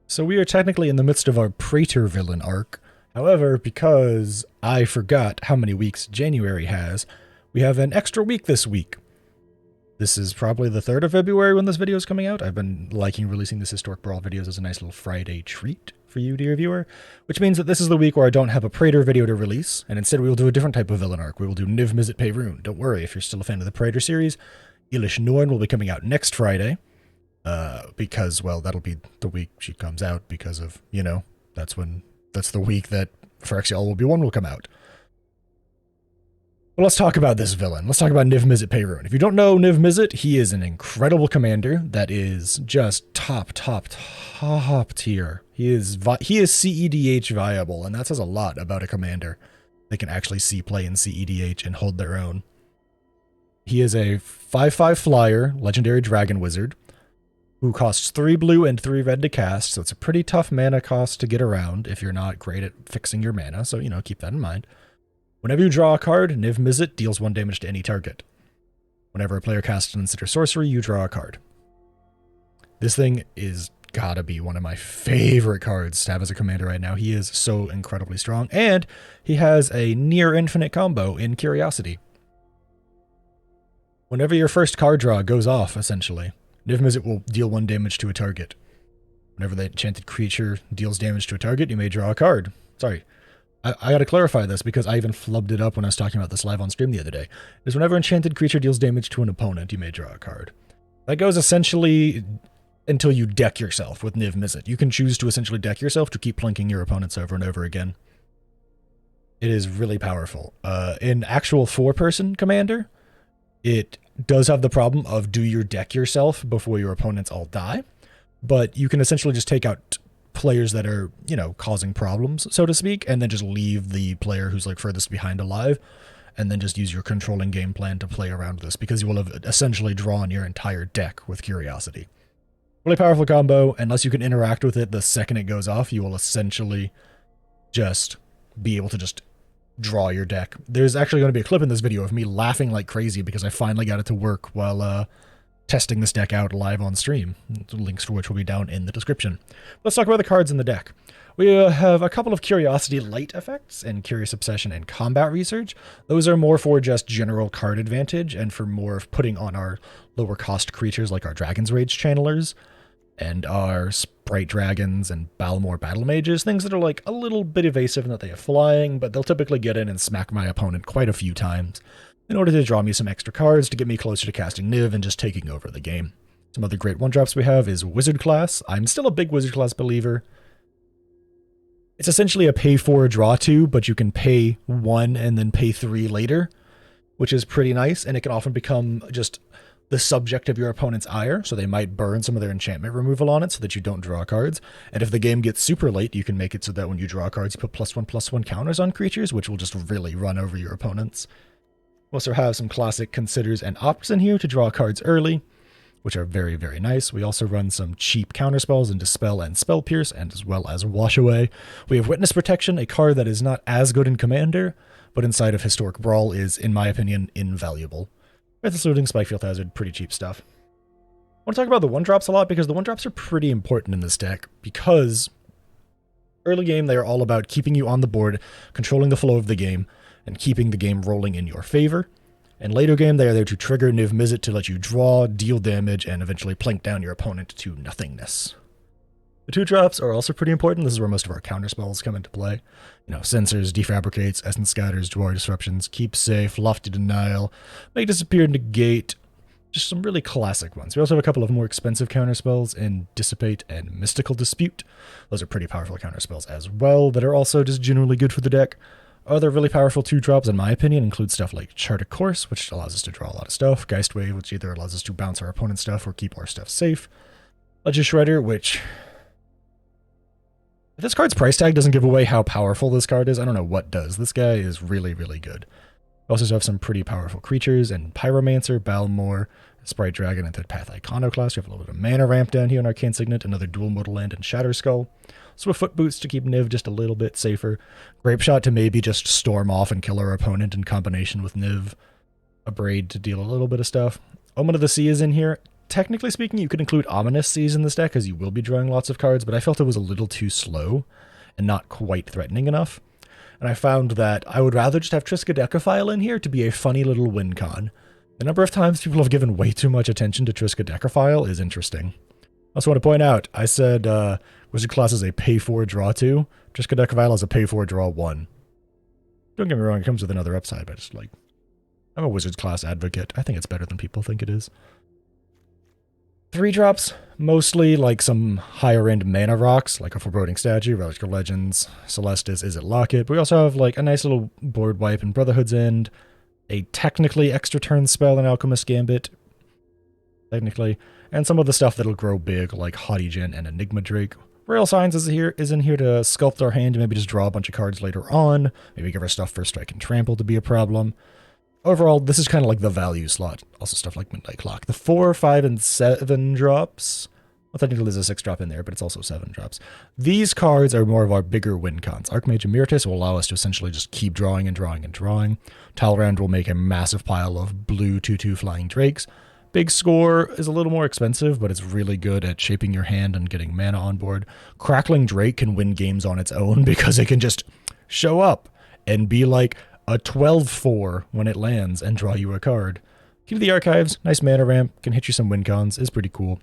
So we are technically in the midst of our praetor villain arc. However, because I forgot how many weeks January has, we have an extra week this week. This is probably the 3rd of February when this video is coming out. I've been liking releasing this Historic Brawl videos as a nice little Friday treat for you, dear viewer, which means that this is the week where I don't have a praetor video to release, and instead we will do a different type of villain arc. We will do Niv Mizzet Parun. Don't worry, if you're still a fan of the praetor series, Elish Norn will be coming out next Friday. Because, well, that'll be the week she comes out because of, you know, that's the week that Phyrexian Will Be One will come out. But let's talk about this villain. Let's talk about Niv Mizzet Parun. If you don't know Niv Mizzet, he is an incredible commander that is just top tier. He is CEDH viable, and that says a lot about a commander. They can actually see play in CEDH and hold their own. He is a 5/5 flyer, legendary dragon wizard, who costs 3 blue and 3 red to cast, so it's a pretty tough mana cost to get around if you're not great at fixing your mana, so, you know, keep that in mind. Whenever you draw a card, Niv Mizzet deals 1 damage to any target. Whenever a player casts an instant or sorcery, you draw a card. This thing is gotta be one of my favorite cards to have as a commander right now. He is so incredibly strong, and he has a near infinite combo in Curiosity. Whenever your first card draw goes off, essentially, Niv Mizzet will deal 1 damage to a target. Whenever the enchanted creature deals damage to a target, you may draw a card. Sorry, I gotta clarify this because I even flubbed it up when I was talking about this live on stream the other day. Is whenever enchanted creature deals damage to an opponent, you may draw a card. That goes essentially until you deck yourself with Niv Mizzet. You can choose to essentially deck yourself to keep plinking your opponents over and over again. It is really powerful. In actual 4-person commander, it does have the problem of do your deck yourself before your opponents all die, but you can essentially just take out players that are, you know, causing problems, so to speak, and then just leave the player who's like furthest behind alive, and then just use your controlling game plan to play around this, because you will have essentially drawn your entire deck with Curiosity. Really powerful combo. Unless you can interact with it the second it goes off, you will essentially just be able to just draw your deck. There's actually going to be a clip in this video of me laughing like crazy because I finally got it to work while testing this deck out live on stream. Links for which will be down in the description. Let's talk about the cards in the deck. We have a couple of Curiosity Light effects and Curious Obsession and Combat Research. Those are more for just general card advantage and for more of putting on our lower cost creatures like our Dragon's Rage Channelers and our Sprite Dragons and Balmor Battle Mages, things that are like a little bit evasive in that they have flying, but they'll typically get in and smack my opponent quite a few times in order to draw me some extra cards to get me closer to casting Niv and just taking over the game. Some other great 1-drops we have is Wizard Class. I'm still a big Wizard Class believer. It's essentially a pay 4 draw 2, but you can pay 1 and then pay 3 later, which is pretty nice, and it can often become just the subject of your opponent's ire, so they might burn some of their enchantment removal on it so that you don't draw cards. And if the game gets super late, you can make it so that when you draw cards, you put +1/+1 counters on creatures, which will just really run over your opponents. We also have some classic Considers and Opts in here to draw cards early, which are very, very nice. We also run some cheap counterspells in Dispel and Spell Pierce, and as well as Wash Away. We have Witness Protection, a card that is not as good in Commander, but inside of Historic Brawl is, in my opinion, invaluable. With Looting, Spikefield Hazard, pretty cheap stuff. I want to talk about the 1-drops a lot because the 1-drops are pretty important in this deck because early game they are all about keeping you on the board, controlling the flow of the game, and keeping the game rolling in your favor. And later game they are there to trigger Niv Mizzet to let you draw, deal damage, and eventually plink down your opponent to nothingness. The 2-drops are also pretty important. This is where most of our counterspells come into play. You know, Censors, Defabricates, Essence Scatters, Dwarf Disruptions, Keep Safe, Lofty Denial, Make Disappear, Negate. Just some really classic ones. We also have a couple of more expensive counterspells in Dissipate and Mystical Dispute. Those are pretty powerful counterspells as well that are also just generally good for the deck. Other really powerful 2-drops, in my opinion, include stuff like Chart of Course, which allows us to draw a lot of stuff. Geist Wave, which either allows us to bounce our opponent's stuff or keep our stuff safe. Ledger Shredder, which... if this card's price tag doesn't give away how powerful this card is, I don't know what does. This guy is really, really good. We also have some pretty powerful creatures and Pyromancer, Balmor, Sprite Dragon, and Third Path Iconoclast. We have a little bit of mana ramp down here in Arcane Signet, another dual modal land and Shatter Skull. So a Foot Boots to keep Niv just a little bit safer. Grape Shot to maybe just storm off and kill our opponent in combination with Niv. A Braid to deal a little bit of stuff. Omen of the Sea is in here. technically speaking, you could include Ominous Seas in this deck, because you will be drawing lots of cards, but I felt it was a little too slow and not quite threatening enough. And I found that I would rather just have Triskaidekaphile in here to be a funny little win con. The number of times people have given way too much attention to Triskaidekaphile is interesting. I also want to point out, I said Wizard class is a pay 4 draw 2. Triskaidekaphile is a pay 4 draw 1. Don't get me wrong, it comes with another upside, but just like, I'm a Wizard class advocate. I think it's better than people think it is. 3 drops, mostly like some higher end mana rocks, like a Foreboding Statue, Relic of Legends, Celestis, Is It Locket. But we also have like a nice little board wipe in Brotherhood's End, a technically extra turn spell in Alchemist Gambit, technically, and some of the stuff that'll grow big, like Haughty Djinn and Enigma Drake. Rail Signs is in here to sculpt our hand and maybe just draw a bunch of cards later on, maybe give our stuff First Strike and Trample to be a problem. Overall, this is kind of like the value slot. Also stuff like Midnight Clock. The 4, 5, and 7 drops. Well, technically there's a 6 drop in there, but it's also 7 drops. These cards are more of our bigger win cons. Archmage Emeritus will allow us to essentially just keep drawing and drawing and drawing. Talrand will make a massive pile of blue 2/2 flying drakes. Big Score is a little more expensive, but it's really good at shaping your hand and getting mana on board. Crackling Drake can win games on its own because it can just show up and be like a 12-4 when it lands and draw you a card. Key to the Archives, nice mana ramp, can hit you some win cons, is pretty cool.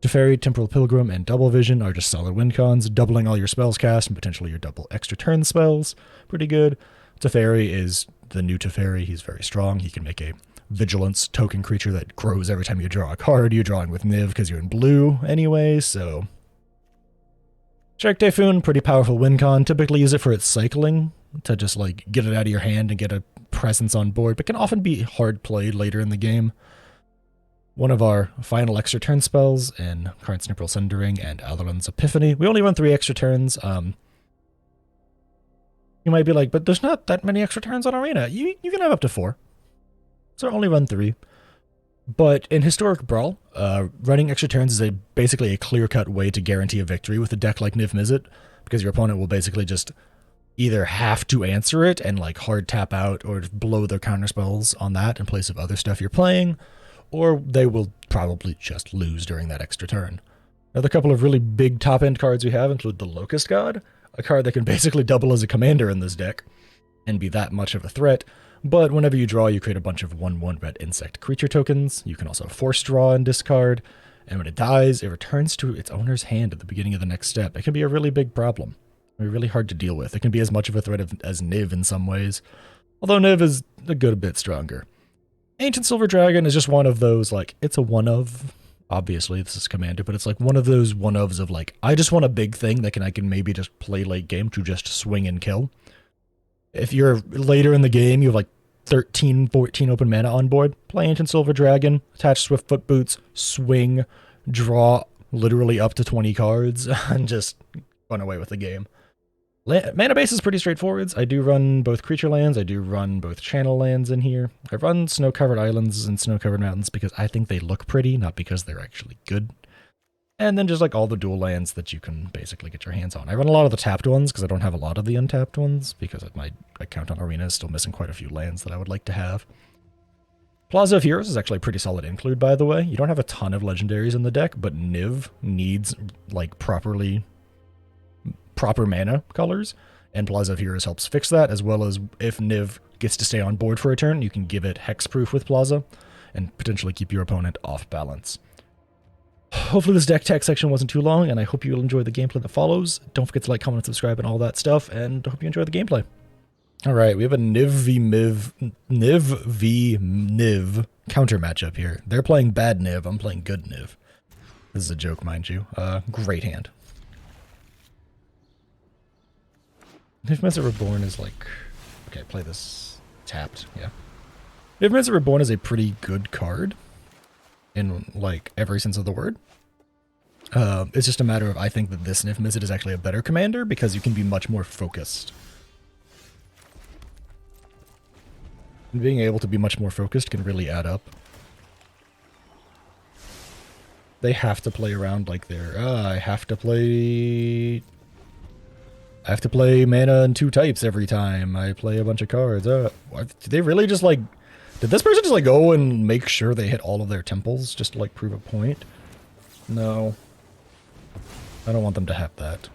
Teferi, Temporal Pilgrim, and Double Vision are just solid win cons, doubling all your spells cast and potentially your double extra turn spells. Pretty good. Teferi is the new Teferi, he's very strong, he can make a Vigilance token creature that grows every time you draw a card. You're drawing with Niv because you're in blue anyway, so... Shark Typhoon, pretty powerful win con. Typically use it for its cycling, to just like get it out of your hand and get a presence on board, but can often be hard played later in the game. One of our final extra turn spells in Karn's Nipple Sundering and Alderland's Epiphany. We only run 3 extra turns. You might be like, but there's not that many extra turns on Arena. You can have up to 4. So only run 3. But in Historic Brawl, running extra turns is basically a clear-cut way to guarantee a victory with a deck like Niv Mizzet, because your opponent will basically just either have to answer it and like hard tap out or blow their counterspells on that in place of other stuff you're playing, or they will probably just lose during that extra turn. Another couple of really big top-end cards we have include the Locust God, a card that can basically double as a commander in this deck and be that much of a threat. But whenever you draw, you create a bunch of 1/1 red insect creature tokens. You can also force draw and discard. And when it dies, it returns to its owner's hand at the beginning of the next step. It can be a really big problem. It can be really hard to deal with. It can be as much of a threat as Niv in some ways. Although Niv is a good bit stronger. Ancient Silver Dragon is just one of those, like, it's a one-of. Obviously, this is Commander, but it's like one of those one-ofs of, like, I just want a big thing that I can maybe just play late game to just swing and kill. If you're later in the game, you have like 13, 14 open mana on board, play Ancient Silver Dragon, attach Swiftfoot Boots, swing, draw literally up to 20 cards, and just run away with the game. Mana base is pretty straightforward. I do run both creature lands, I do run both channel lands in here. I run snow-covered islands and snow-covered mountains because I think they look pretty, not because they're actually good. And then just like all the dual lands that you can basically get your hands on. I run a lot of the tapped ones because I don't have a lot of the untapped ones because my account on Arena is still missing quite a few lands that I would like to have. Plaza of Heroes is actually a pretty solid include, by the way. You don't have a ton of legendaries in the deck, but Niv needs like proper mana colors, and Plaza of Heroes helps fix that, as well as if Niv gets to stay on board for a turn, you can give it hexproof with Plaza and potentially keep your opponent off balance. Hopefully this deck tech section wasn't too long, and I hope you'll enjoy the gameplay that follows. Don't forget to like, comment, and subscribe, and all that stuff, and I hope you enjoy the gameplay. Alright, we have a Niv v Niv counter matchup here. They're playing bad Niv, I'm playing good Niv. This is a joke, mind you. Great hand. Niv Mizzet Reborn is like... Okay, play this tapped, yeah. Niv Mizzet Reborn is a pretty good card in like every sense of the word. It's just a matter of, I think that this Niv Mizzet is actually a better commander because you can be much more focused. And being able to be much more focused can really add up. They have to play around like they're, I have to play mana in 2 types every time I play a bunch of cards. Do they really just like Did this person just like go and make sure they hit all of their temples just to like prove a point? No. I don't want them to have that.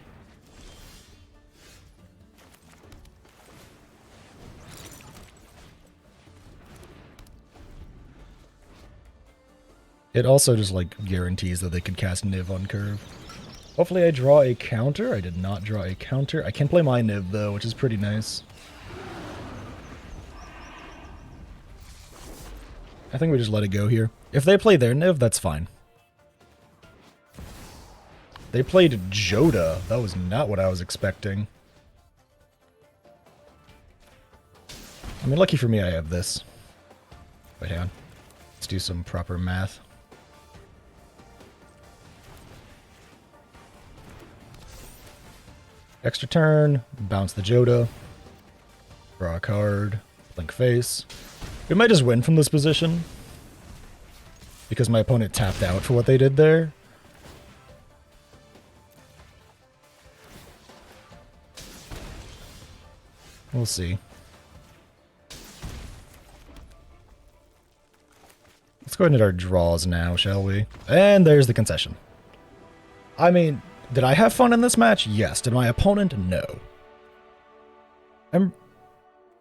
It also just like guarantees that they could cast Niv on curve. Hopefully I draw a counter. I did not draw a counter. I can play my Niv though, which is pretty nice. I think we just let it go here. If they play their Niv, that's fine. They played Joda. That was not what I was expecting. I mean, lucky for me, I have this. Wait, hang on. Let's do some proper math. Extra turn, bounce the Joda, draw a card, blink face. We might just win from this position, because my opponent tapped out for what they did there. We'll see. Let's go ahead and hit our draws now, shall we? And there's the concession. I mean, did I have fun in this match? Yes. Did my opponent? No.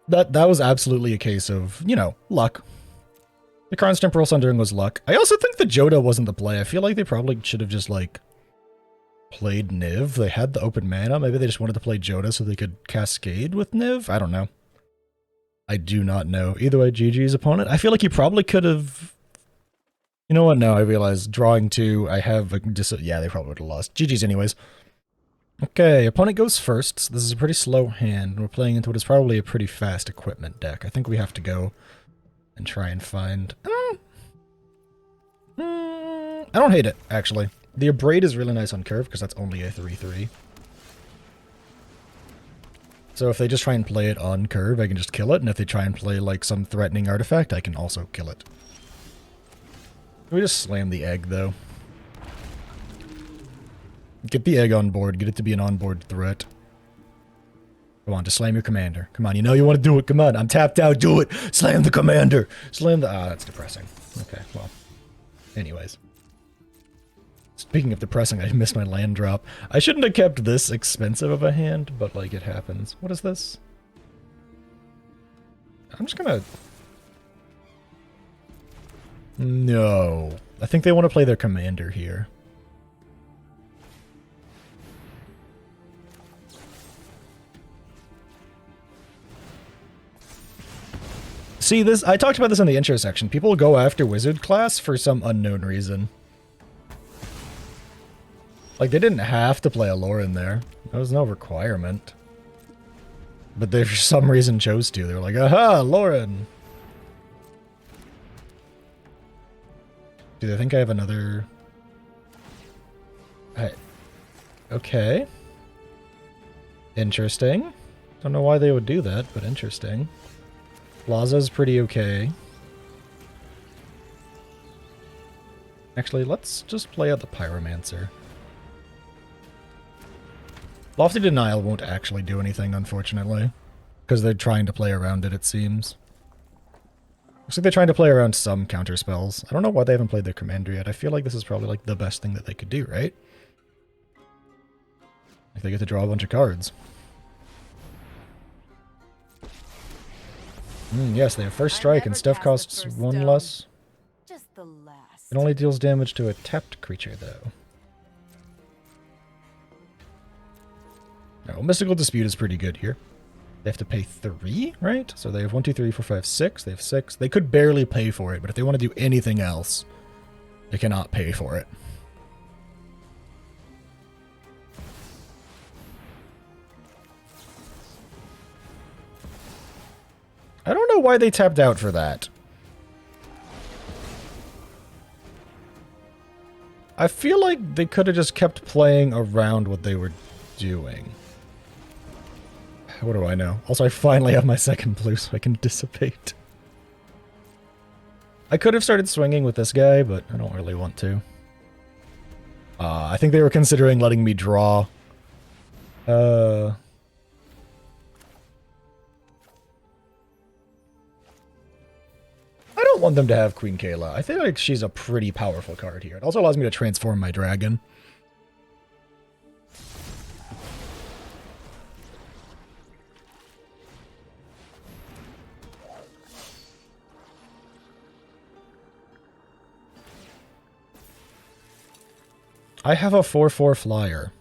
That was absolutely a case of, you know, luck. The Karn's Temporal Sundering was luck. I also think the Joda wasn't the play. I feel like they probably should have just, like, played Niv. They had the open mana. Maybe they just wanted to play Joda so they could cascade with Niv? I don't know. I do not know. Either way, GG's opponent. I feel like you probably could have... You know what? No, I realize drawing 2, I have a yeah, they probably would have lost. GG's anyways. Okay, opponent goes first. So this is a pretty slow hand. We're playing into what is probably a pretty fast equipment deck. I think we have to go and try and find... I don't hate it, actually. The Abrade is really nice on curve, because that's only a 3-3. So if they just try and play it on curve, I can just kill it, and if they try and play, like, some threatening artifact, I can also kill it. We just slam the egg, though. Get the egg on board. Get it to be an onboard threat. Come on, just slam your commander. Come on, you know you want to do it. Come on, I'm tapped out. Do it. Slam the commander. Slam the... Ah, that's depressing. Okay, well. Anyways. Speaking of depressing, I missed my land drop. I shouldn't have kept this expensive of a hand, but, like, it happens. What is this? I'm just gonna... No. I think they want to play their commander here. See, this, I talked about this in the intro section. People go after wizard class for some unknown reason. Like, they didn't have to play a Lauren there. There was no requirement. But they, for some reason, chose to. They were like, aha, Lauren! Do they think I have another... Okay. Interesting. Don't know why they would do that, but interesting. Plaza's pretty okay. Actually, let's just play out the Pyromancer. Lofty Denial won't actually do anything, unfortunately. Because they're trying to play around it, it seems. Looks like they're trying to play around some counter spells. I don't know why they haven't played their commander yet. I feel like this is probably like the best thing that they could do, right? Like they get to draw a bunch of cards. Yes, they have first strike and stuff costs 1 less. Just the last. It only deals damage to a tapped creature, though. No, Mystical Dispute is pretty good here. They have to pay 3, right? So they have 1, 2, 3, 4, 5, 6. They have 6. They could barely pay for it, but if they want to do anything else, they cannot pay for it. I don't know why they tapped out for that. I feel like they could have just kept playing around what they were doing. What do I know? Also, I finally have my second blue so I can dissipate. I could have started swinging with this guy, but I don't really want to. I think they were considering letting me draw. I don't want them to have Queen Kayla. I feel like she's a pretty powerful card here. It also allows me to transform my dragon. I have a 4/4 flyer.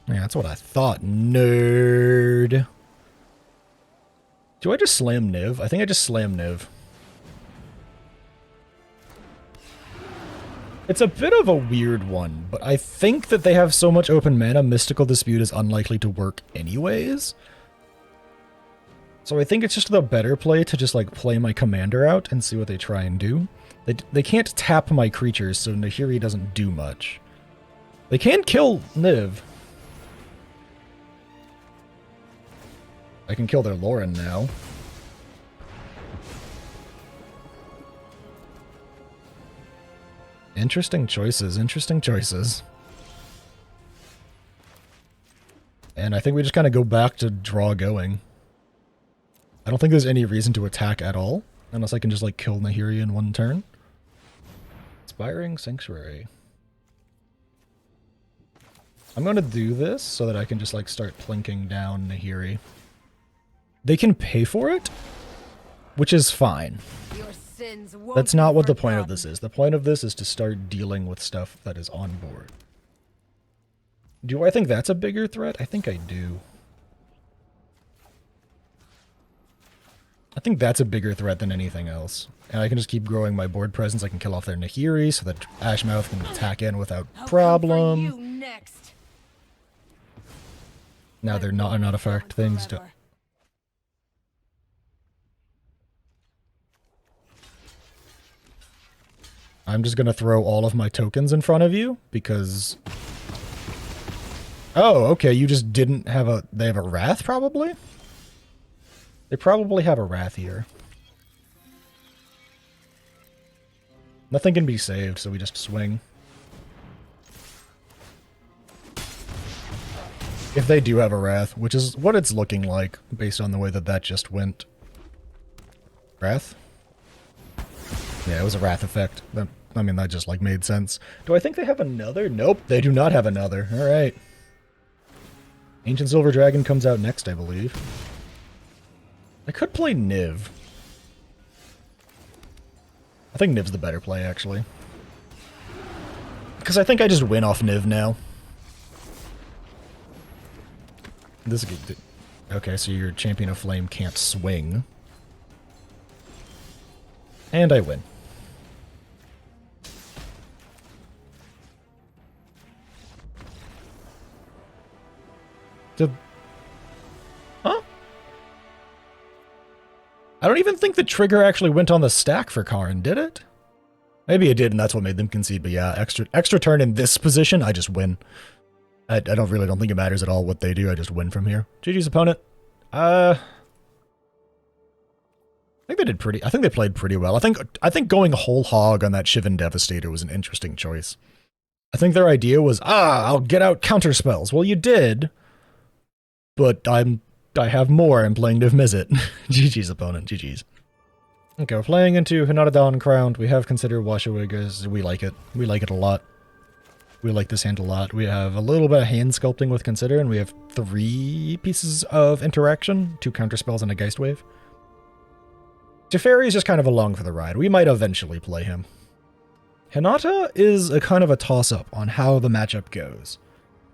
Yeah, that's what I thought, nerd. Do I just slam Niv? I think I just slam Niv. It's a bit of a weird one, but I think that they have so much open mana, Mystical Dispute is unlikely to work anyways. So I think it's just the better play to just like play my commander out and see what they try and do. They can't tap my creatures, so Nahiri doesn't do much. They can kill Niv. I can kill their Lauren now. Interesting choices, interesting choices. And I think we just kind of go back to draw going. I don't think there's any reason to attack at all, unless I can just like kill Nahiri in one turn. Inspiring Sanctuary. I'm going to do this so that I can just like start plinking down Nahiri. They can pay for it, which is fine. That's not what the point of this is. The point of this is to start dealing with stuff that is on board. Do I think that's a bigger threat? I think I do. I think that's a bigger threat than anything else. And I can just keep growing my board presence. I can kill off their Nahiri so that Ashmouth can attack in without problem. Now they're not affect things to... I'm just gonna throw all of my tokens in front of you, because... Oh, okay, you just didn't have a... They have a Wrath, probably? They probably have a Wrath here. Nothing can be saved, so we just swing. If they do have a Wrath, which is what it's looking like, based on the way that that just went. Wrath? Yeah, it was a Wrath effect. I mean, that just, like, made sense. Do I think they have another? Nope, they do not have another. Alright. Ancient Silver Dragon comes out next, I believe. I could play Niv. I think Niv's the better play, actually. Because I think I just win off Niv now. This is good. Okay, so your Champion of Flame can't swing. And I win. Huh? I don't even think the trigger actually went on the stack for Karn, did it? Maybe it did, and that's what made them concede, but yeah, extra turn in this position, I just win. I don't think it matters at all what they do, I just win from here. GG's opponent. I think they did pretty... I think they played pretty well. I think going whole hog on that Shivan Devastator was an interesting choice. I think their idea was, I'll get out counter spells. Well, you did, but I have more. I'm playing Niv Mizzet. GG's opponent. GG's. Okay, we're playing into Hinata Dawn Crowned. We have Consider Washawigas. We like it. We like it a lot. We like this hand a lot. We have a little bit of hand sculpting with Consider, and we have 3 pieces of interaction, 2 counterspells and a Geist Wave. Teferi is just kind of along for the ride. We might eventually play him. Hinata is a kind of a toss-up on how the matchup goes.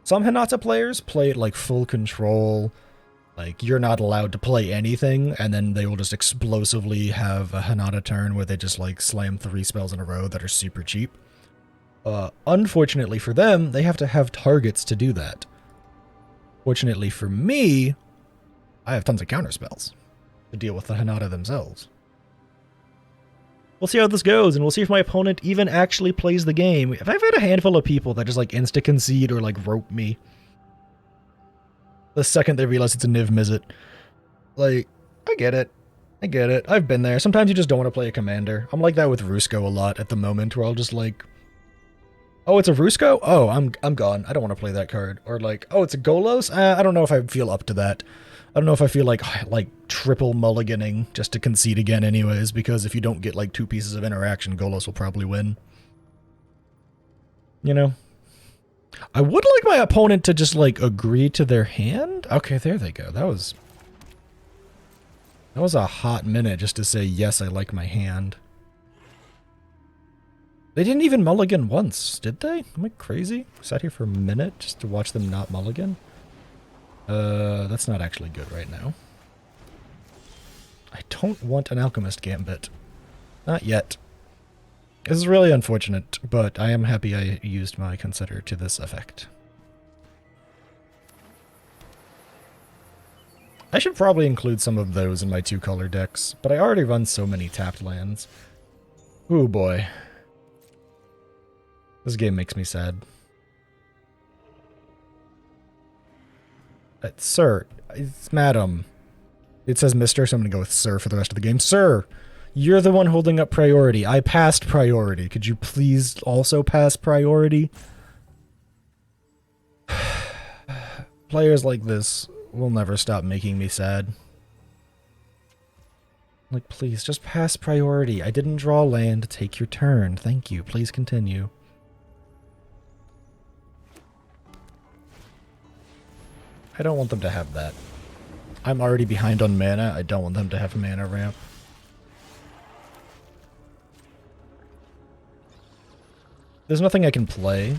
Some Hinata players play it like full control, like you're not allowed to play anything, and then they will just explosively have a Hinata turn where they just like slam 3 spells in a row that are super cheap. Unfortunately for them, they have to have targets to do that. Fortunately for me, I have tons of counterspells to deal with the Hinata themselves. We'll see how this goes, and we'll see if my opponent even actually plays the game. I've had a handful of people that just like insta-concede or like rope me the second they realize it's a Niv Mizzet. Like, I get it. I get it. I've been there. Sometimes you just don't want to play a commander. I'm like that with Rusko a lot at the moment, where I'll just like, oh, it's a Rusko? Oh, I'm gone. I don't want to play that card. Or like, oh, it's a Golos? I don't know if I feel up to that. I don't know if I feel like triple mulliganing just to concede again anyways, because if you don't get like 2 pieces of interaction, Golos will probably win. You know? I would like my opponent to just like agree to their hand. Okay, there they go. That was a hot minute just to say, yes, I like my hand. They didn't even mulligan once, did they? Am I crazy? Sat here for a minute just to watch them not mulligan? That's not actually good right now. I don't want an Alchemist Gambit. Not yet. This is really unfortunate, but I am happy I used my Consider to this effect. I should probably include some of those in my 2-color decks, but I already run so many tapped lands. Ooh boy. This game makes me sad. Sir, it's madam. It says Mr., so I'm going to go with Sir for the rest of the game. Sir, you're the one holding up priority. I passed priority. Could you please also pass priority? Players like this will never stop making me sad. Like, please, just pass priority. I didn't draw land. Take your turn. Thank you. Please continue. I don't want them to have that. I'm already behind on mana. I don't want them to have mana ramp. There's nothing I can play.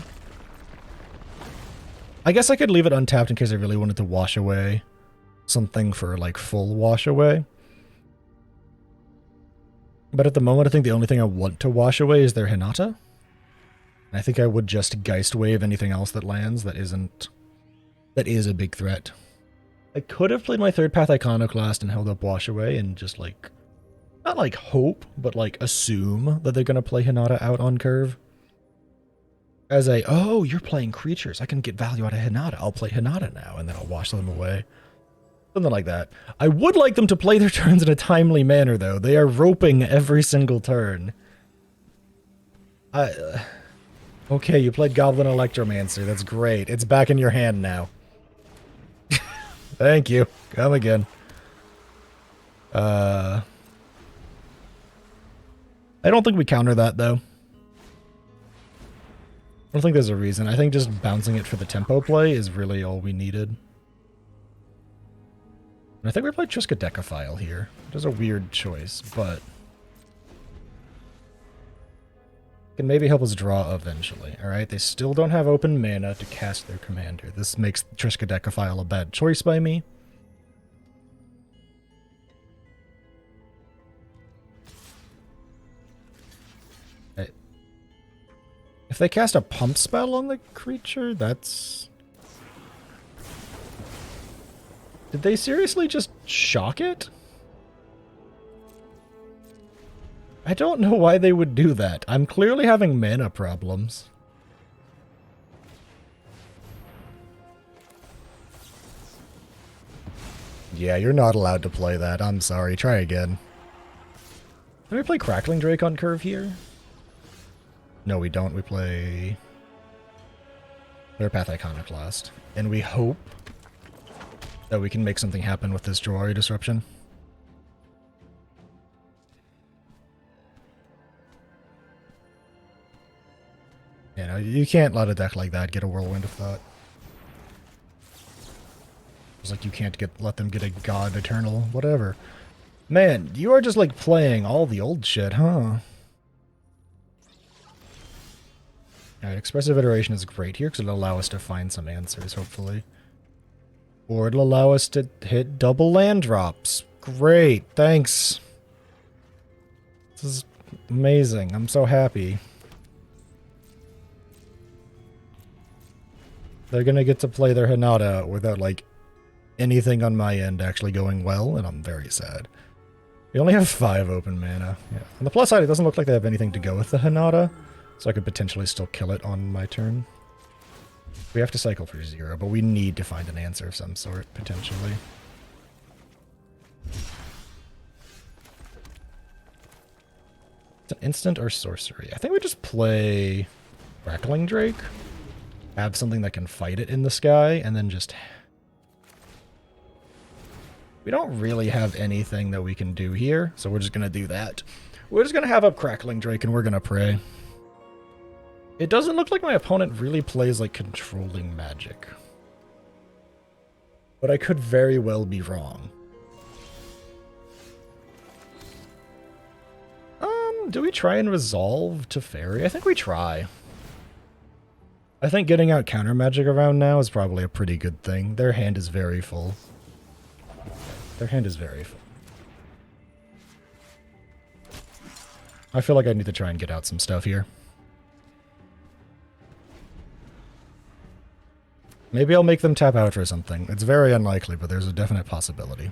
I guess I could leave it untapped in case I really wanted to wash away something for, like, full wash away. But at the moment, I think the only thing I want to wash away is their Hinata. I think I would just Geist Wave anything else that lands that isn't... that is a big threat. I could have played my 3rd Path Iconoclast and held up Wash Away and just, like... not, like, hope, but, like, assume that they're gonna play Hinata out on curve. As a, oh, you're playing creatures. I can get value out of Hinata. I'll play Hinata now, and then I'll wash them away. Something like that. I would like them to play their turns in a timely manner, though. They are roping every single turn. Okay, you played Goblin Electromancer. That's great. It's back in your hand now. Thank you. Come again. I don't think we counter that, though. I don't think there's a reason. I think just bouncing it for the tempo play is really all we needed. And I think we played Triskaidekaphile here. It is a weird choice, but... can maybe help us draw eventually, alright? They still don't have open mana to cast their commander. This makes Triskaidekaphile a bad choice by me. If they cast a pump spell on the creature, that's... did they seriously just shock it? I don't know why they would do that. I'm clearly having mana problems. Yeah, you're not allowed to play that. I'm sorry. Try again. Can we play Crackling Drake on curve here? No, we don't. We play... Third Path Iconoclast. And we hope that we can make something happen with this Jawari Disruption. You know, you can't let a deck like that get a Whirlwind of Thought. It's like you can't let them get a God Eternal, whatever. Man, you are just like playing all the old shit, huh? Alright, Expressive Iteration is great here because it'll allow us to find some answers, hopefully. Or it'll allow us to hit double land drops. Great, thanks. This is amazing. I'm so happy. They're gonna get to play their Hinata without, like, anything on my end actually going well, and I'm very sad. We only have 5 open mana. Yeah. On the plus side, it doesn't look like they have anything to go with the Hinata, so I could potentially still kill it on my turn. We have to cycle for 0, but we need to find an answer of some sort, potentially. It's an instant or sorcery. I think we just play Crackling Drake. Have something that can fight it in the sky, and then just... We don't really have anything that we can do here, so we're just going to do that. We're just going to have up Crackling Drake, and we're going to pray. It doesn't look like my opponent really plays, like, controlling magic. But I could very well be wrong. Do we try and resolve Teferi? I think we try. I think getting out counter magic around now is probably a pretty good thing. Their hand is very full. Their hand is very full. I feel like I need to try and get out some stuff here. Maybe I'll make them tap out for something. It's very unlikely, but there's a definite possibility.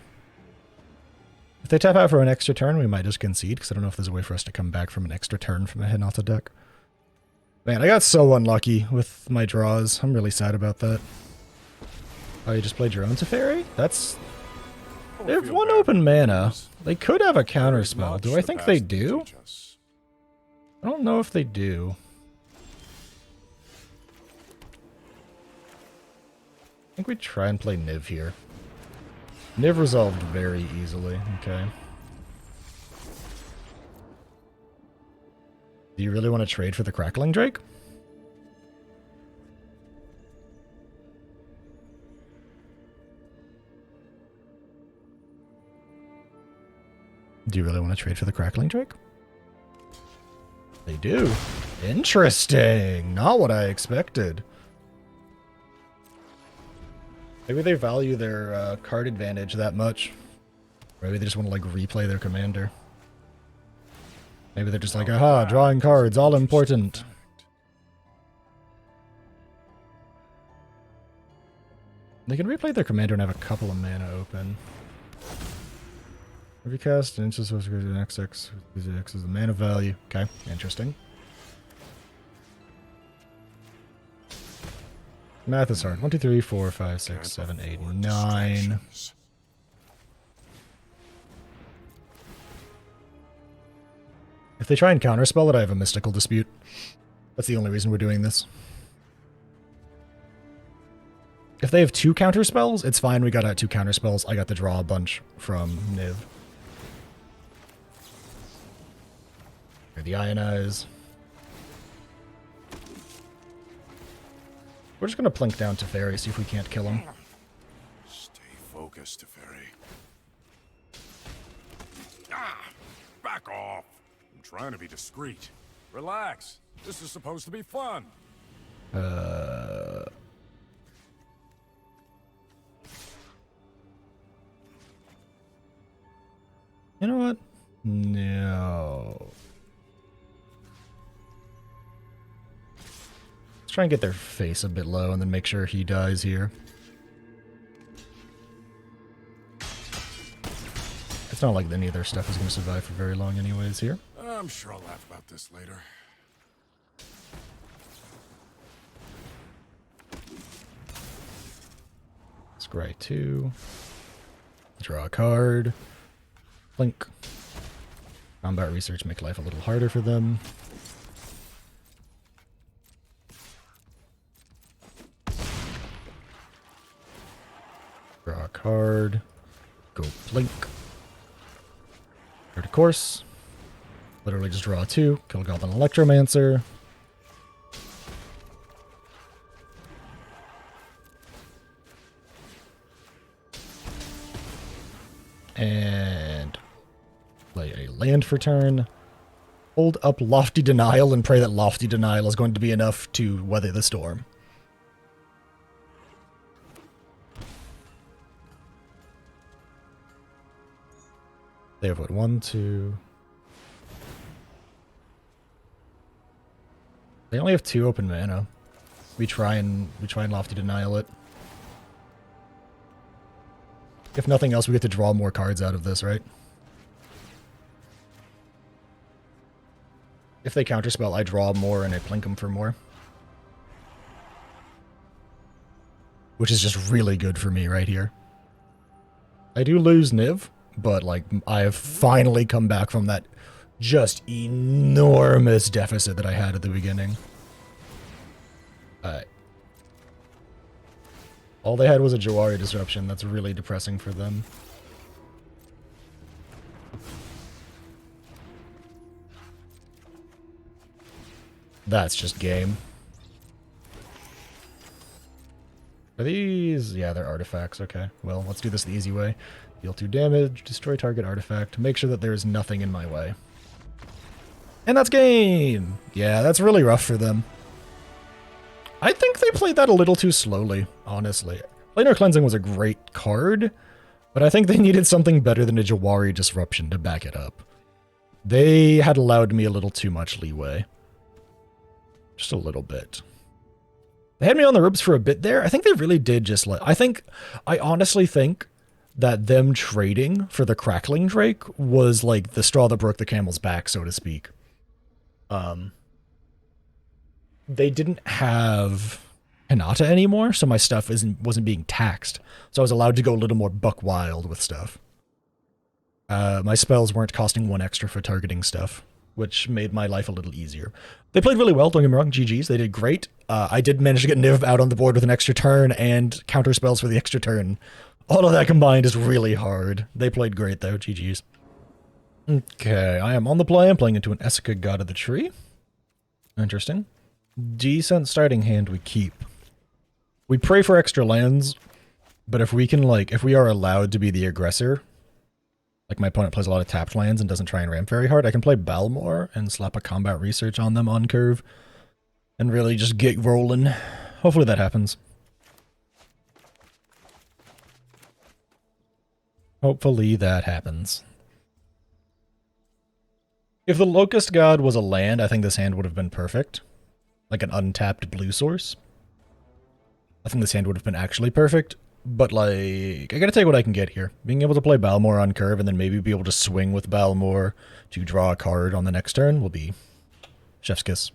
If they tap out for an extra turn, we might just concede, because I don't know if there's a way for us to come back from an extra turn from a Hinata deck. Man, I got so unlucky with my draws. I'm really sad about that. Oh, you just played your own Teferi? That's... They have one open mana. They could have a counter spell. Do I think they do? I don't know if they do. I think we try and play Niv here. Niv resolved very easily. Okay. Do you really want to trade for the Crackling Drake? Do you really want to trade for the Crackling Drake? They do. Interesting. Not what I expected. Maybe they value their card advantage that much. Maybe they just want to, like, replay their commander. Maybe they're just like, aha, drawing cards, all important. They can replay their commander and have a couple of mana open. Every cast, an instance of an XX is the mana value. Okay, interesting. Math is hard. 1, 2, 3, 4, 5, 6, 7, 8, 9. If they try and counterspell it, I have a mystical dispute. That's the only reason we're doing this. If they have 2 counterspells, it's fine. We got out 2 counterspells. I got to draw a bunch from Niv. Here the Ionize. We're just going to plink down Teferi, see if we can't kill him. Stay focused, Teferi. Ah! Back off! I'm trying to be discreet. Relax. This is supposed to be fun. You know what? No. Let's try and get their face a bit low and then make sure he dies here. It's not like any of their stuff is going to survive for very long anyways here. I'm sure I'll laugh about this later. Scry 2. Draw a card. Blink. Combat research make life a little harder for them. Draw a card. Go blink. Card to course. Literally just draw 2. Kill Goblin Electromancer. And play a land for turn. Hold up Lofty Denial and pray that Lofty Denial is going to be enough to weather the storm. They have what? 1, 2. They only have 2 open mana. We try and Lofty Denial it. If nothing else, we get to draw more cards out of this, right? If they counterspell, I draw more and I plink them for more. Which is just really good for me right here. I do lose Niv, but like I have finally come back from that just enormous deficit that I had at the beginning. All they had was a Jawari Disruption. That's really depressing for them. That's just game. Are these? Yeah, they're artifacts. Okay, well, let's do this the easy way. Deal 2 damage, destroy target artifact, make sure that there is nothing in my way. And that's game! Yeah, that's really rough for them. I think they played that a little too slowly, honestly. Planar Cleansing was a great card, but I think they needed something better than a Jawari Disruption to back it up. They had allowed me a little too much leeway. Just a little bit. They had me on the ropes for a bit there. I think they really did just let... I honestly think that them trading for the Crackling Drake was like the straw that broke the camel's back, so to speak. They didn't have Hinata anymore, so my stuff wasn't being taxed. So I was allowed to go a little more buck wild with stuff. My spells weren't costing 1 extra for targeting stuff, which made my life a little easier. They played really well, don't get me wrong, GG's, they did great. I did manage to get Niv out on the board with an extra turn and counter spells for the extra turn. All of that combined is really hard. They played great though, GG's. Okay, I am on the play, I'm playing into an Essica God of the Tree. Interesting. Decent starting hand we keep. We pray for extra lands, but if we can, like, if we are allowed to be the aggressor, like my opponent plays a lot of tapped lands and doesn't try and ramp very hard, I can play Balmor and slap a combat research on them on curve and really just get rolling. Hopefully that happens. Hopefully that happens. If the Locust God was a land, I think this hand would have been perfect. Like an untapped blue source. I think this hand would have been actually perfect. But, like, I gotta take what I can get here. Being able to play Balmor on curve and then maybe be able to swing with Balmor to draw a card on the next turn will be chef's kiss.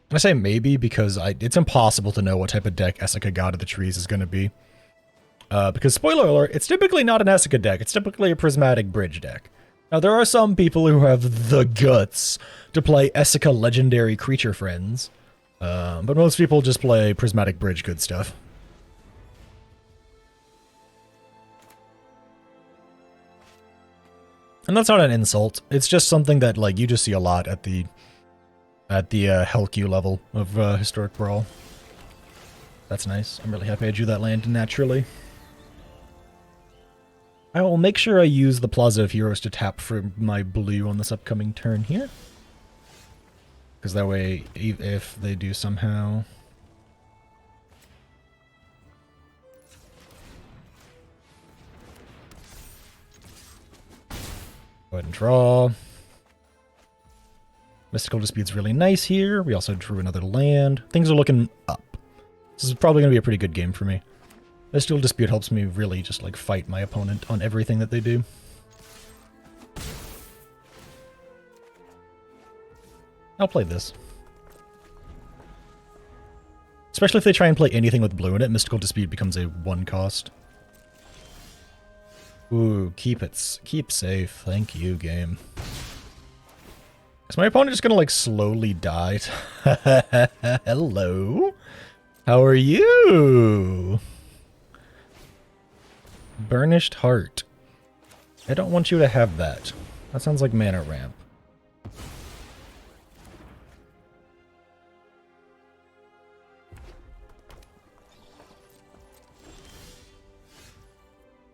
And I say maybe because it's impossible to know what type of deck Essica God of the Trees is going to be. Because, spoiler alert, it's typically not an Essica deck. It's typically a Prismatic Bridge deck. Now, there are some people who have the guts to play Essica Legendary Creature Friends. But most people just play Prismatic Bridge good stuff. And that's not an insult. It's just something that, like, you just see a lot at the Hell-Q level of Historic Brawl. That's nice. I'm really happy I drew that land naturally. I will make sure I use the Plaza of Heroes to tap for my blue on this upcoming turn here. Because that way, if they do somehow... Go ahead and draw. Mystical Dispute's really nice here. We also drew another land. Things are looking up. This is probably going to be a pretty good game for me. Mystical Dispute helps me really just, like, fight my opponent on everything that they do. I'll play this. Especially if they try and play anything with blue in it, Mystical Dispute becomes a 1 cost. Ooh, keep safe. Thank you, game. Is my opponent just gonna, like, slowly die? Hello? How are you? Burnished Heart. I don't want you to have that. That sounds like mana ramp.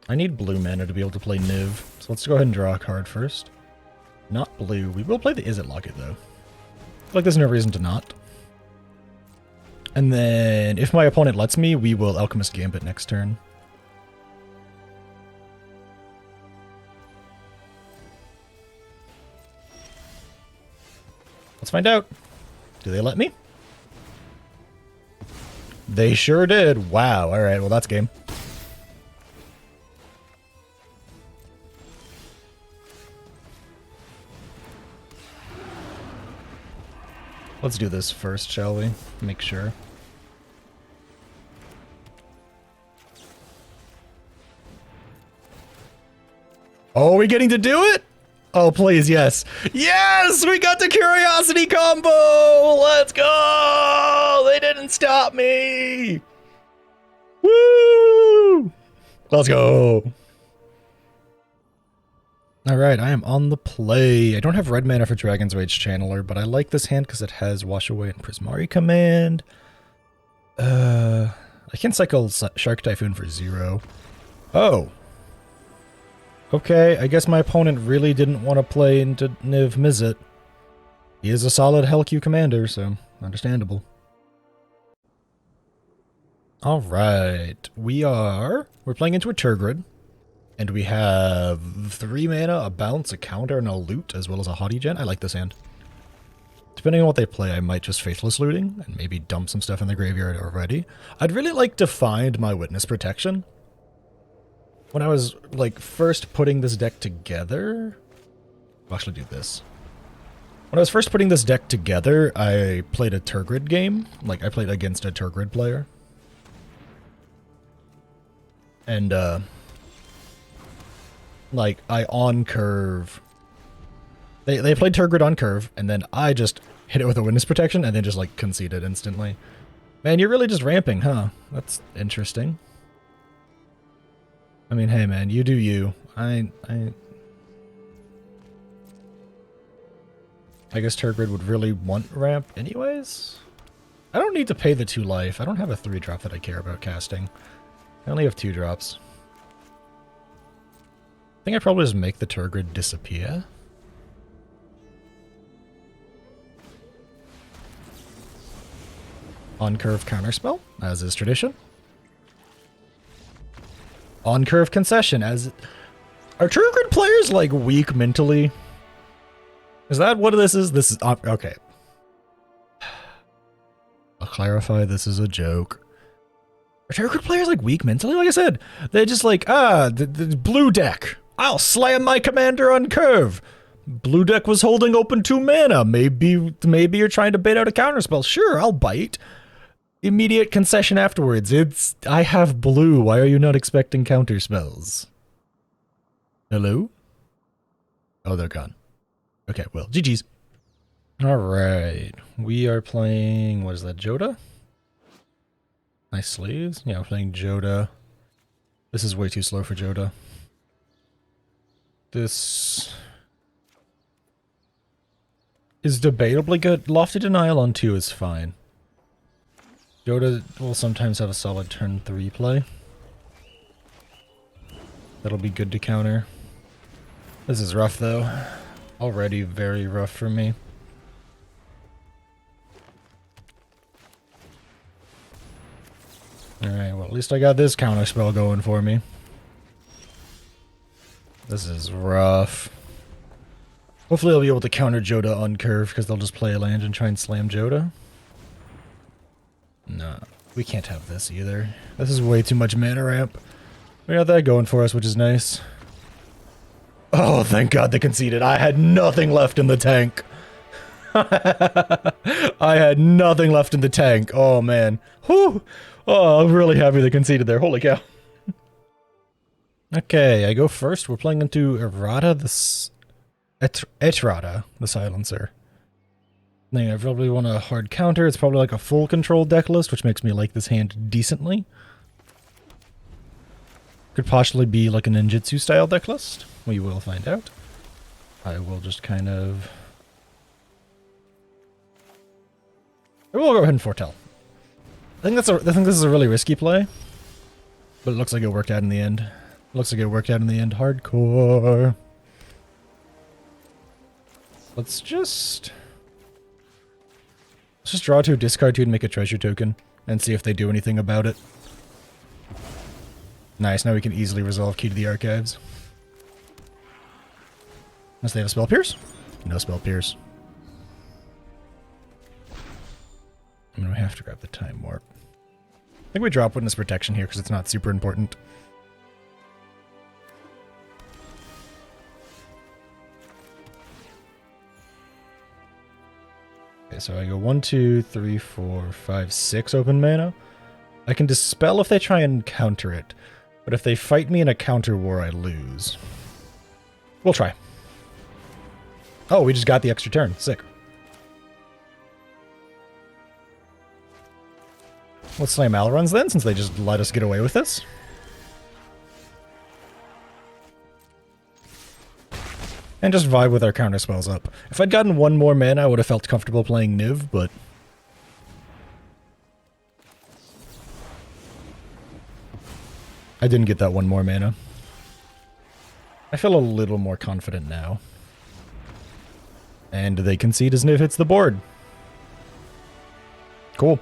I need blue mana to be able to play Niv, so let's go ahead and draw a card first. Not blue. We will play the Izzet Locket, though. I feel like there's no reason to not. And then, if my opponent lets me, we will Alchemist Gambit next turn. Let's find out. Do they let me? They sure did. Wow. Alright, well that's game. Let's do this first, shall we? Make sure. Oh, are we getting to do it? Oh, please, yes. Yes! We got the Curiosity combo! Let's go! They didn't stop me! Woo! Let's go! Alright, I am on the play. I don't have red mana for Dragon's Rage Channeler, but I like this hand because it has Wash Away and Prismari command. I can cycle Shark Typhoon for 0. Oh. Okay, I guess my opponent really didn't want to play into Niv Mizzet. He is a solid Hellq commander, so understandable. Alright, we're playing into a Turgid. And we have 3 mana, a bounce, a counter, and a loot, as well as a haughty gen. I like this hand. Depending on what they play, I might just Faithless Looting, and maybe dump some stuff in the graveyard already. I'd really like to find my Witness Protection. When I was, like, first putting this deck together... I'll actually do this. When I was first putting this deck together, I played a Turgid game. Like, I played against a Turgid player. And, like, I on-curve... They played Turgid on curve, and then I just hit it with a Witness Protection, and then just, like, conceded instantly. Man, you're really just ramping, huh? That's interesting. I mean, hey, man, you do you. I guess Turgid would really want ramp anyways? I don't need to pay the 2 life. I don't have a 3-drop that I care about casting. I only have 2 drops. I think I probably just make the Turgid disappear. On-curve counterspell, as is tradition. On-curve concession, as... Are Turgid players, like, weak mentally? Is that what this is? This is... okay. I'll clarify, this is a joke. Are Turgid players, like, weak mentally? Like I said, they're just like, the blue deck. I'll slam my commander on curve. Blue deck was holding open 2 mana. Maybe you're trying to bait out a counterspell. Sure, I'll bite. Immediate concession afterwards. I have blue. Why are you not expecting counterspells? Hello? Oh, they're gone. Okay, well, GG's. Alright. We are playing, what is that, Joda? Nice sleeves. Yeah, we're playing Joda. This is way too slow for Joda. This is debatably good. Lofty Denial on 2 is fine. Joda will sometimes have a solid turn 3 play. That'll be good to counter. This is rough though. Already very rough for me. Alright, well at least I got this counter spell going for me. This is rough. Hopefully I'll be able to counter Joda on curve because they'll just play a land and try and slam Joda. No, we can't have this either. This is way too much mana ramp. We got that going for us, which is nice. Oh, thank God they conceded. I had nothing left in the tank. I had nothing left in the tank. Oh, man. Whew. Oh, I'm really happy they conceded there. Holy cow. Okay, I go first. We're playing into Errata, Etrata, the Silencer. I probably want a hard counter. It's probably like a full control deck list, which makes me like this hand decently. Could possibly be like a ninjutsu style deck list. We will find out. I will just kind of... We'll go ahead and foretell. I think this is a really risky play, but it looks like it worked out in the end. Looks like it worked out in the end. Hardcore. Let's just draw 2, discard 2, and make a treasure token, and see if they do anything about it. Nice, now we can easily resolve Key to the Archives. Unless they have a Spell Pierce? No Spell Pierce. I'm gonna have to grab the Time Warp. I think we drop Witness Protection here because it's not super important. Okay, so I go 1, 2, 3, 4, 5, 6 open mana. I can dispel if they try and counter it, but if they fight me in a counter war, I lose. We'll try. Oh, we just got the extra turn. Sick. Let's slam Alaruns then, since they just let us get away with this. And just vibe with our counter spells up. If I'd gotten one more mana, I would have felt comfortable playing Niv, but... I didn't get that one more mana. I feel a little more confident now. And they concede as Niv hits the board. Cool.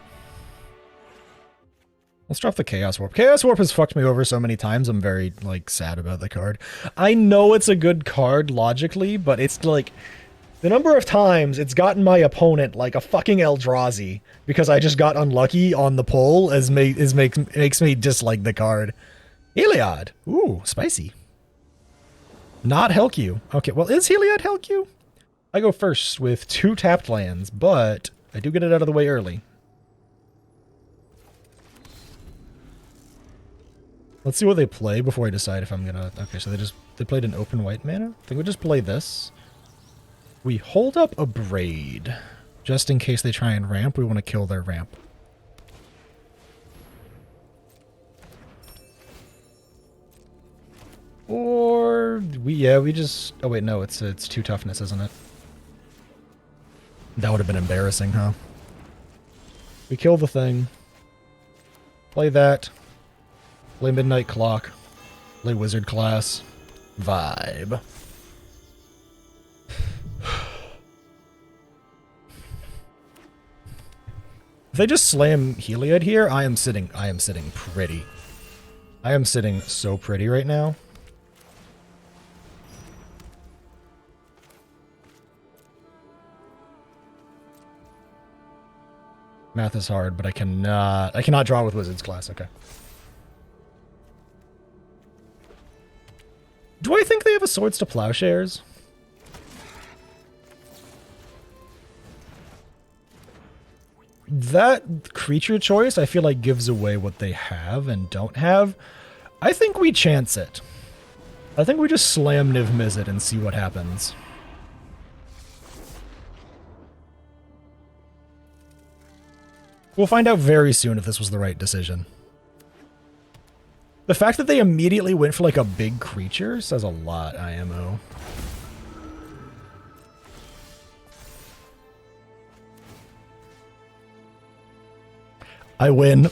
Let's drop the Chaos Warp. Chaos Warp has fucked me over so many times, I'm very, like, sad about the card. I know it's a good card, logically, but it's, like... The number of times it's gotten my opponent, like, a fucking Eldrazi, because I just got unlucky on the pull, makes me dislike the card. Heliod! Ooh, spicy. Not Helq. Okay, well, is Heliod Helq? I go first with 2 tapped lands, but I do get it out of the way early. Let's see what they play before I decide if I'm gonna... Okay, so they played an open white mana? I think we just play this. We hold up a Braid. Just in case they try and ramp, we want to kill their ramp. Or... we just... Oh wait, no, it's 2 toughness, isn't it? That would have been embarrassing, huh? We kill the thing. Play that. Play Midnight Clock. Play Wizard Class. Vibe. If they just slam Heliod here, I am sitting pretty. I am sitting so pretty right now. Math is hard, but I cannot draw with Wizard's Class, okay. Do I think they have a Swords to Plowshares? That creature choice, I feel like, gives away what they have and don't have. I think we chance it. I think we just slam Niv Mizzet and see what happens. We'll find out very soon if this was the right decision. The fact that they immediately went for, like, a big creature says a lot, IMO. I win.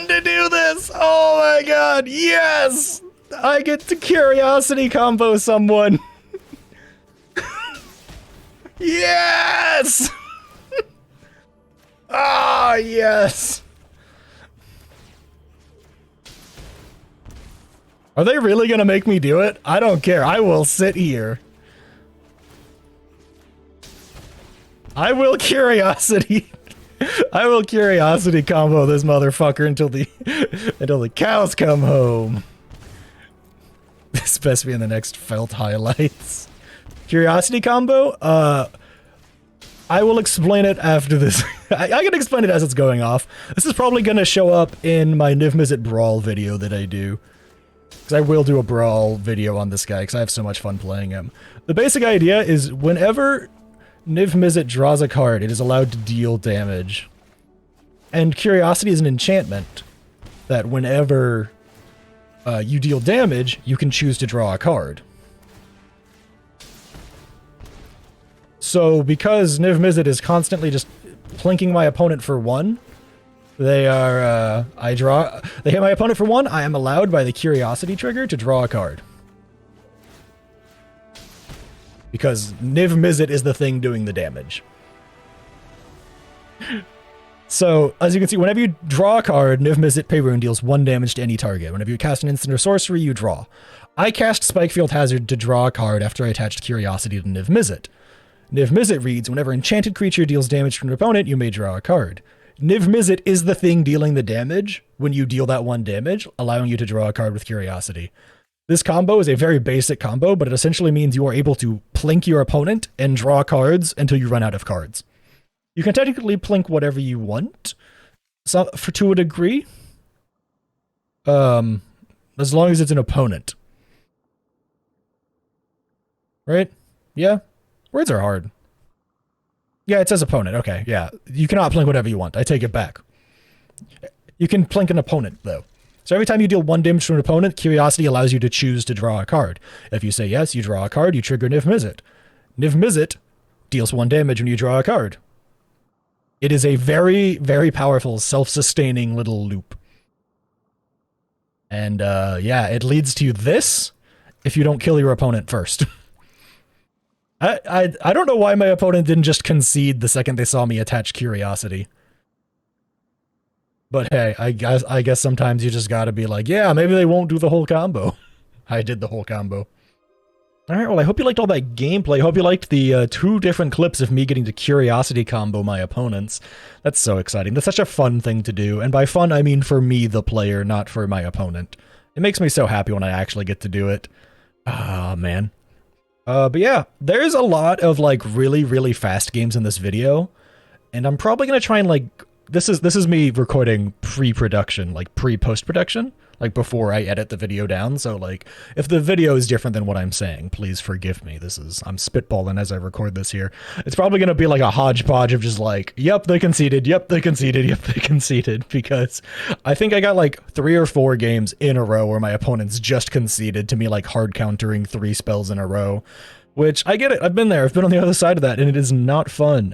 To do this. Oh my god, yes! I get to Curiosity combo someone. Yes! Ah, yes! Are they really gonna make me do it? I don't care. I will sit here. I will Curiosity. I will Curiosity combo this motherfucker until the cows come home. This best be in the next felt highlights. Curiosity combo? I will explain it after this. I can explain it as it's going off. This is probably going to show up in my Niv Mizzet Brawl video that I do. Because I will do a Brawl video on this guy because I have so much fun playing him. The basic idea is whenever Niv Mizzet draws a card, it is allowed to deal damage. And Curiosity is an enchantment that whenever you deal damage, you can choose to draw a card. So because Niv Mizzet is constantly just plinking my opponent for 1, they hit my opponent for 1, I am allowed by the Curiosity trigger to draw a card. Because Niv Mizzet is the thing doing the damage. So, as you can see, whenever you draw a card, Niv Mizzet Parun deals 1 damage to any target. Whenever you cast an instant or sorcery, you draw. I cast Spikefield Hazard to draw a card after I attached Curiosity to Niv Mizzet. Niv Mizzet reads, whenever enchanted creature deals damage to an opponent, you may draw a card. Niv Mizzet is the thing dealing the damage when you deal that 1 damage, allowing you to draw a card with Curiosity. This combo is a very basic combo, but it essentially means you are able to plink your opponent and draw cards until you run out of cards. You can technically plink whatever you want, to a degree. as long as it's an opponent. Right? Yeah? Words are hard. Yeah, it says opponent. Okay, yeah. You cannot plink whatever you want. I take it back. You can plink an opponent, though. So every time you deal 1 damage to an opponent, Curiosity allows you to choose to draw a card. If you say yes, you draw a card, you trigger Niv Mizzet. Niv Mizzet deals 1 damage when you draw a card. It is a very, very powerful, self-sustaining little loop. And, yeah, it leads to this if you don't kill your opponent first. I don't know why my opponent didn't just concede the second they saw me attach Curiosity. But hey, I guess sometimes you just gotta be like, yeah, maybe they won't do the whole combo. I did the whole combo. Alright, well, I hope you liked all that gameplay. I hope you liked the 2 different clips of me getting to Curiosity combo my opponents. That's so exciting. That's such a fun thing to do. And by fun, I mean for me, the player, not for my opponent. It makes me so happy when I actually get to do it. Ah, man. But yeah, there's a lot of like really, really fast games in this video, and I'm probably gonna try and like this is me recording pre-production, like pre-post-production, like before I edit the video down. So like if the video is different than what I'm saying, please forgive me. I'm spitballing as I record this here. It's probably gonna be like a hodgepodge of just like, yep, they conceded, yep, they conceded, yep, they conceded, because I think I got like 3 or 4 games in a row where my opponents just conceded to me, like hard countering 3 spells in a row, which I get it. I've been there. I've been on the other side of that, and it is not fun.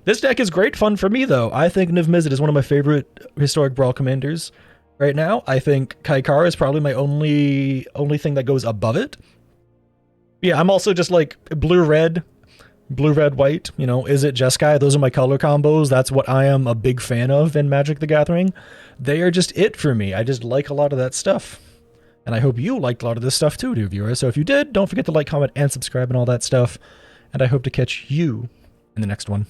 This deck is great fun for me, though. I think Niv Mizzet is one of my favorite historic Brawl commanders right now. I think Kaikara is probably my only thing that goes above it. Yeah, I'm also just like blue-red, white, you know, is it Jeskai? Those are my color combos. That's what I am a big fan of in Magic the Gathering. They are just it for me. I just like a lot of that stuff. And I hope you liked a lot of this stuff too, dear viewers. So if you did, don't forget to like, comment, and subscribe and all that stuff. And I hope to catch you in the next one.